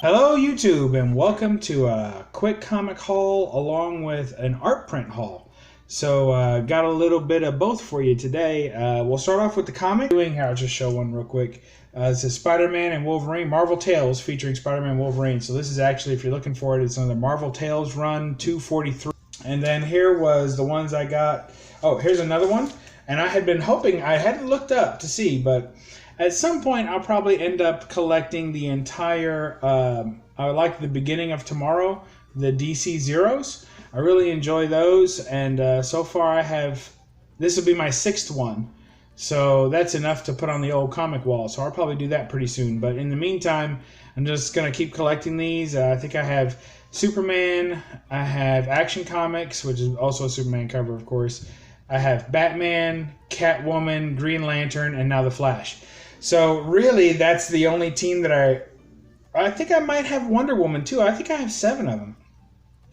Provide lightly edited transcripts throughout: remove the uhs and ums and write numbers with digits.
Hello YouTube, and welcome to a quick comic haul along with an art print haul. So got a little bit of both for you today. We'll start off with the comic. I'll just show one real quick. This is Spider-Man and Wolverine, Marvel Tales featuring Spider-Man and Wolverine. So this is actually, if you're looking for it, it's on the Marvel Tales run 243. And then here was the ones I got. Oh, here's another one. And I had been hoping, I hadn't looked up to see, but at some point I'll probably end up collecting the entire, I like the Beginning of Tomorrow, the DC Zeros. I really enjoy those, and so far I have, this will be my 6th one. So that's enough to put on the old comic wall, so I'll probably do that pretty soon. But in the meantime, I'm just going to keep collecting these. I think I have Superman, I have Action Comics, which is also a Superman cover, of course. I have Batman, Catwoman, Green Lantern, and now The Flash. So really, that's the only team that I think I might have Wonder Woman too. I think I have 7 of them.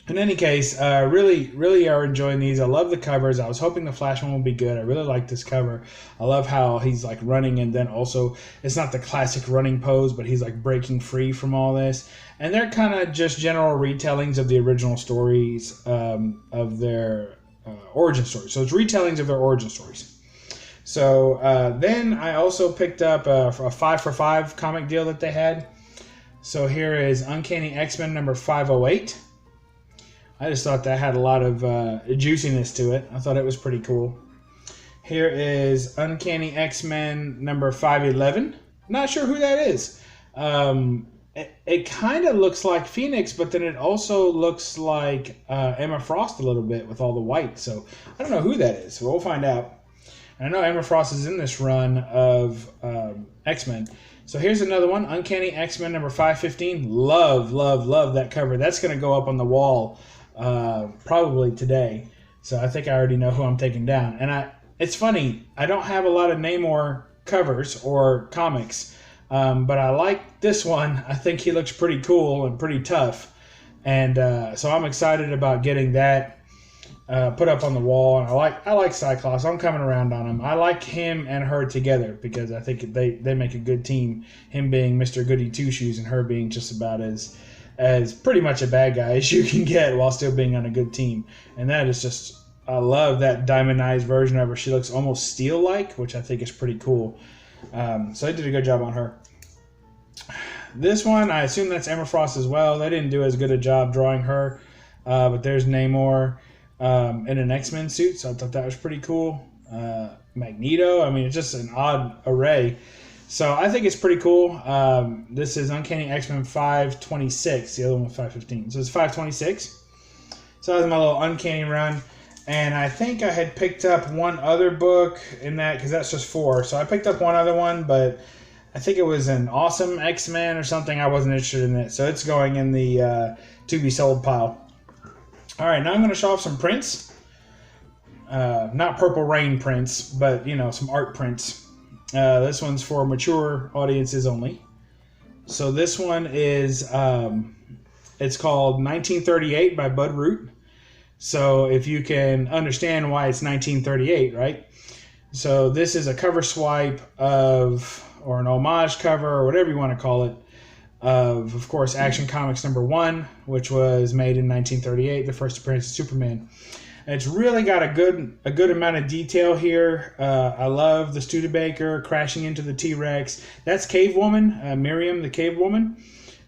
In any case, really are enjoying these. I love the covers. I was hoping the Flash one would be good. I really like this cover. I love how he's like running, and then also it's not the classic running pose, but he's like breaking free from all this. And they're kind of just general retellings of the original stories of their origin stories. So it's retellings of their origin stories. So then I also picked up a 5-for-5 comic deal that they had. So here is Uncanny X-Men number 508. I just thought that had a lot of juiciness to it. I thought it was pretty cool. Here is Uncanny X-Men number 511. Not sure who that is. It kind of looks like Phoenix, but then it also looks like Emma Frost a little bit with all the white. So I don't know who that is. So we'll find out. And I know Emma Frost is in this run of X-Men. So here's another one, Uncanny X-Men number 515. Love that cover. That's going to go up on the wall probably today. So I think I already know who I'm taking down. And it's funny, I don't have a lot of Namor covers or comics, but I like this one. I think he looks pretty cool and pretty tough. And so I'm excited about getting that put up on the wall. And I like Cyclops. I'm coming around on him. I like him and her together because I think they make a good team. Him being Mr. Goody Two Shoes and her being just about as pretty much a bad guy as you can get while still being on a good team. And that is just, I love that diamondized version of her. She looks almost steel-like, which I think is pretty cool. So they did a good job on her. This one, I assume that's Emma Frost as well. They didn't do as good a job drawing her, but there's Namor in an X-Men suit, so I thought that was pretty cool. Magneto, I mean, it's just an odd array. So I think it's pretty cool. This is Uncanny X-Men 526. The other one was 515. So it's 526. So that was my little Uncanny run. And I think I had picked up one other book in that, because that's just 4. So I picked up one other one, but I think it was an Awesome X-Men or something. I wasn't interested in it. So it's going in the to be sold pile. All right, now I'm going to show off some prints. Not Purple Rain prints, but, you know, some art prints. This one's for mature audiences only. So this one is, it's called 1938 by Bud Root. So if you can understand why it's 1938, right? So this is a cover swipe of, or an homage cover, or whatever you want to call it, of course, Action Comics number 1, which was made in 1938, the first appearance of Superman. It's really got a good amount of detail here. I love the Studebaker crashing into the T-Rex. That's Cave Woman, Miriam the Cave Woman.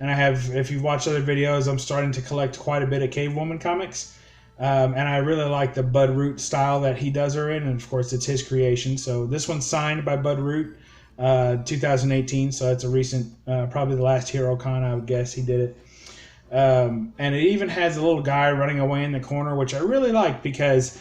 And I have, if you've watched other videos, I'm starting to collect quite a bit of Cave Woman comics. And I really like the Bud Root style that he does her in. And of course, it's his creation. So this one's signed by Bud Root, 2018. So it's a recent, probably the last HeroCon, I would guess he did it. And it even has a little guy running away in the corner, which I really like, because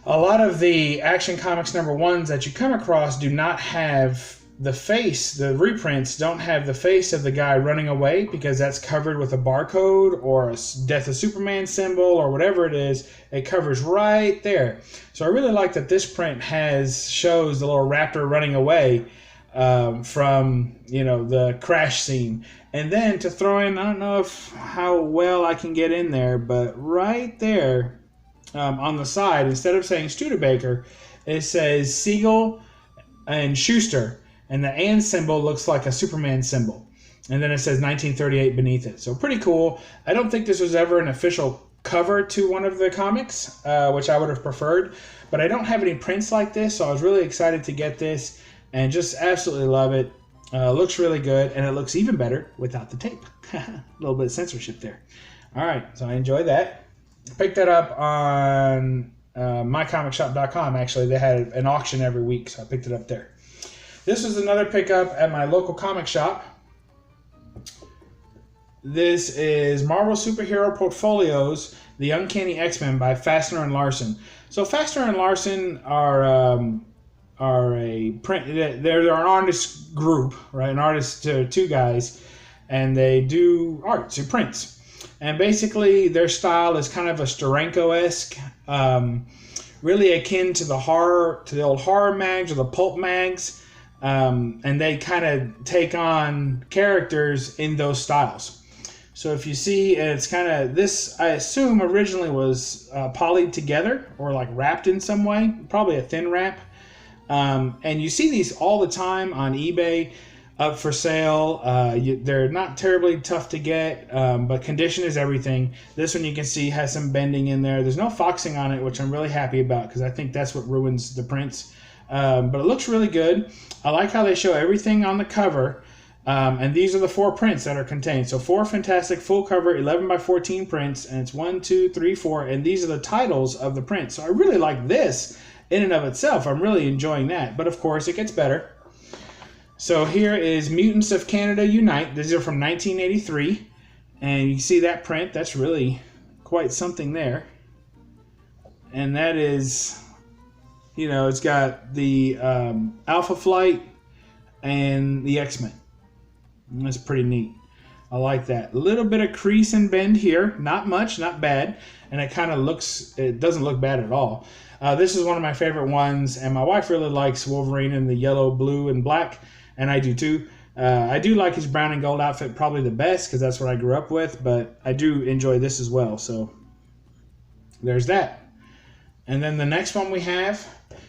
a lot of the Action Comics number 1s that you come across do not have the face. The reprints don't have the face of the guy running away, because that's covered with a barcode or a Death of Superman symbol or whatever it is. It covers right there. So I really like that this print shows the little raptor running away from, you know, the crash scene. And then to throw in, I don't know how well I can get in there, but right there on the side, instead of saying Studebaker, it says Siegel and Schuster. and the and symbol looks like a Superman symbol. And then it says 1938 beneath it. So pretty cool. I don't think this was ever an official cover to one of the comics, which I would have preferred. But I don't have any prints like this, so I was really excited to get this and just absolutely love it. Looks really good, and it looks even better without the tape. A little bit of censorship there. All right, so I enjoyed that. Picked that up on mycomicshop.com. Actually, they had an auction every week, so I picked it up there. This was another pickup at my local comic shop. This is Marvel Superhero Portfolios, The Uncanny X-Men by Fastener and Larson. So Fastener and Larson are a print. They're an artist group, right? An artist, two guys, and they do art, so prints. And basically, their style is kind of a Steranko-esque, really akin to the old horror mags or the pulp mags, and they kind of take on characters in those styles. So if you see, it's kind of this. I assume originally was polyed together or like wrapped in some way, probably a thin wrap. And you see these all the time on eBay, up for sale. They're not terribly tough to get, but condition is everything. This one you can see has some bending in there. There's no foxing on it, which I'm really happy about because I think that's what ruins the prints. But it looks really good. I like how they show everything on the cover. And these are the 4 prints that are contained. So 4 fantastic full cover 11 by 14 prints, and it's 1, 2, 3, 4, and these are the titles of the prints. So I really like this in and of itself. I'm really enjoying that. But of course, it gets better. So here is Mutants of Canada Unite. These are from 1983. And you see that print. That's really quite something there. And that is, you know, it's got the Alpha Flight and the X-Men. That's pretty neat. I like that. A little bit of crease and bend here. Not much, not bad. And it kind of looks, it doesn't look bad at all. This is one of my favorite ones, and my wife really likes Wolverine in the yellow, blue, and black, and I do too. I do like his brown and gold outfit probably the best because that's what I grew up with, but I do enjoy this as well. So there's that. And then the next one we have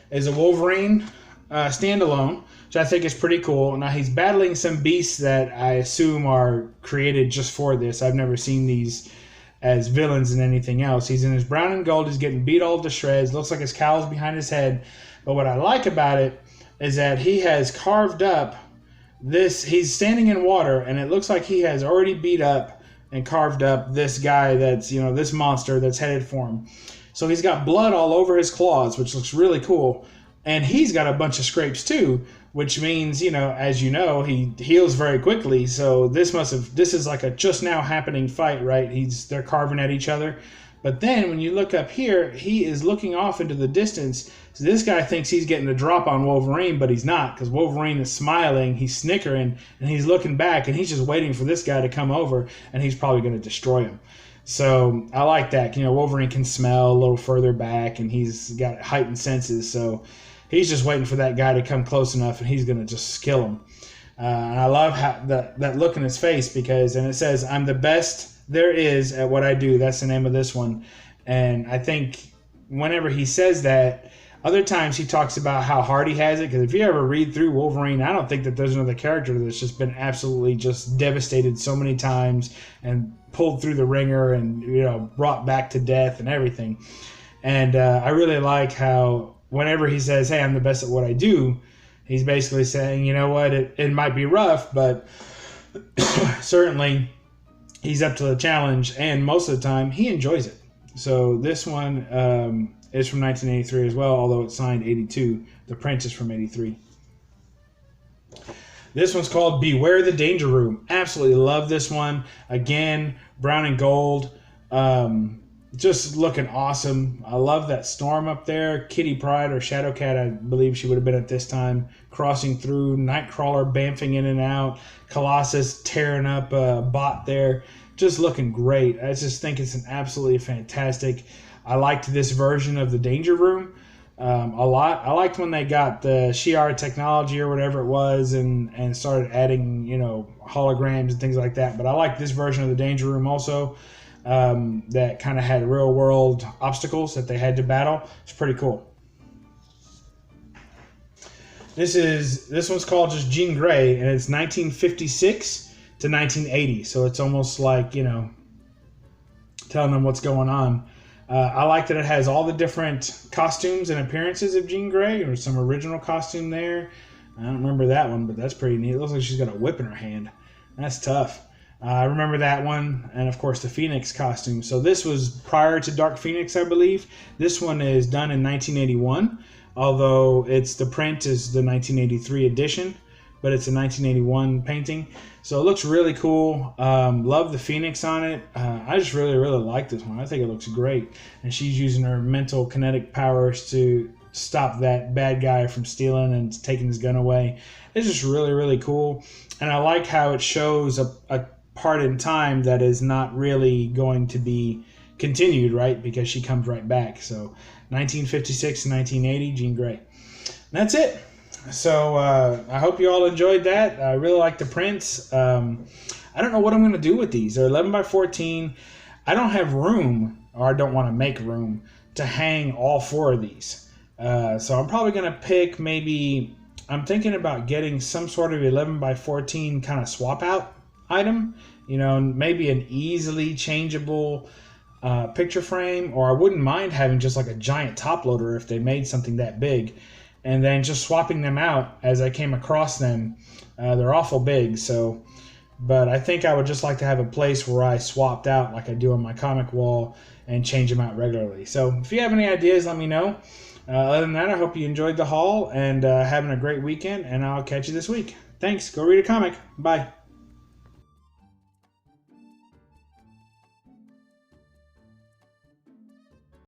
is a Wolverine standalone, which I think is pretty cool. Now he's battling some beasts that I assume are created just for this. I've never seen these as villains in anything else. He's in his brown and gold. He's getting beat all to shreds. Looks like his cowl's behind his head. But what I like about it is that he has carved up this. He's standing in water, and it looks like he has already beat up and carved up this guy that's, you know, this monster that's headed for him. So he's got blood all over his claws, which looks really cool. And he's got a bunch of scrapes too, which means, you know, as you know, he heals very quickly. So this is like a just now happening fight, right? They're carving at each other. But then when you look up here, he is looking off into the distance. So this guy thinks he's getting the drop on Wolverine, but he's not, because Wolverine is smiling, he's snickering, and he's looking back, and he's just waiting for this guy to come over, and he's probably going to destroy him. So I like that. You know, Wolverine can smell a little further back, and he's got heightened senses. So he's just waiting for that guy to come close enough, and he's going to just kill him. And I love how that look in his face, because, and it says, "I'm the best there is at what I do." That's the name of this one. And I think whenever he says that, other times he talks about how hard he has it, because if you ever read through Wolverine, I don't think that there's another character that's just been absolutely just devastated so many times and pulled through the ringer and, you know, brought back to death and everything. And I really like how whenever he says, "Hey, I'm the best at what I do," he's basically saying, you know what, it might be rough, but certainly he's up to the challenge, and most of the time he enjoys it. So this one is from 1983 as well, although it's signed 82. The print is from 83. This one's called Beware the Danger Room. Absolutely love this one. Again, brown and gold. Just looking awesome. I love that Storm up there. Kitty Pryde, or Shadowcat, I believe she would have been at this time, crossing through. Nightcrawler bamfing in and out. Colossus tearing up a bot there. Just looking great. I just think it's an absolutely fantastic. I liked this version of the Danger Room a lot. I liked when they got the Shi'ar technology or whatever it was and started adding, you know, holograms and things like that. But I like this version of the Danger Room also. That kind of had real world obstacles that they had to battle. It's pretty cool. This one's called just Jean Grey, and it's 1956 to 1980. So it's almost like, you know, telling them what's going on. I like that it has all the different costumes and appearances of Jean Grey. There's some original costume there. I don't remember that one, but that's pretty neat. It looks like she's got a whip in her hand. That's tough. I remember that one, and of course the Phoenix costume. So this was prior to Dark Phoenix, I believe. This one is done in 1981, although the print is the 1983 edition, but it's a 1981 painting. So it looks really cool. Love the Phoenix on it. I just really, really like this one. I think it looks great. And she's using her mental kinetic powers to stop that bad guy from stealing and taking his gun away. It's just really, really cool. And I like how it shows a part in time that is not really going to be continued, right? Because she comes right back. So 1956 to 1980, Jean Grey. That's it. So I hope you all enjoyed that. I really like the prints. I don't know what I'm going to do with these. They're 11 by 14. I don't have room, or I don't want to make room, to hang all 4 of these. So I'm probably going to pick maybe, I'm thinking about getting some sort of 11 by 14 kind of swap out item. You know, maybe an easily changeable picture frame, or I wouldn't mind having just like a giant top loader if they made something that big. And then just swapping them out as I came across them. They're awful big, so, but I think I would just like to have a place where I swapped out like I do on my comic wall and change them out regularly. So if you have any ideas, let me know. Other than that, I hope you enjoyed the haul and having a great weekend, and I'll catch you this week. Thanks. Go read a comic. Bye.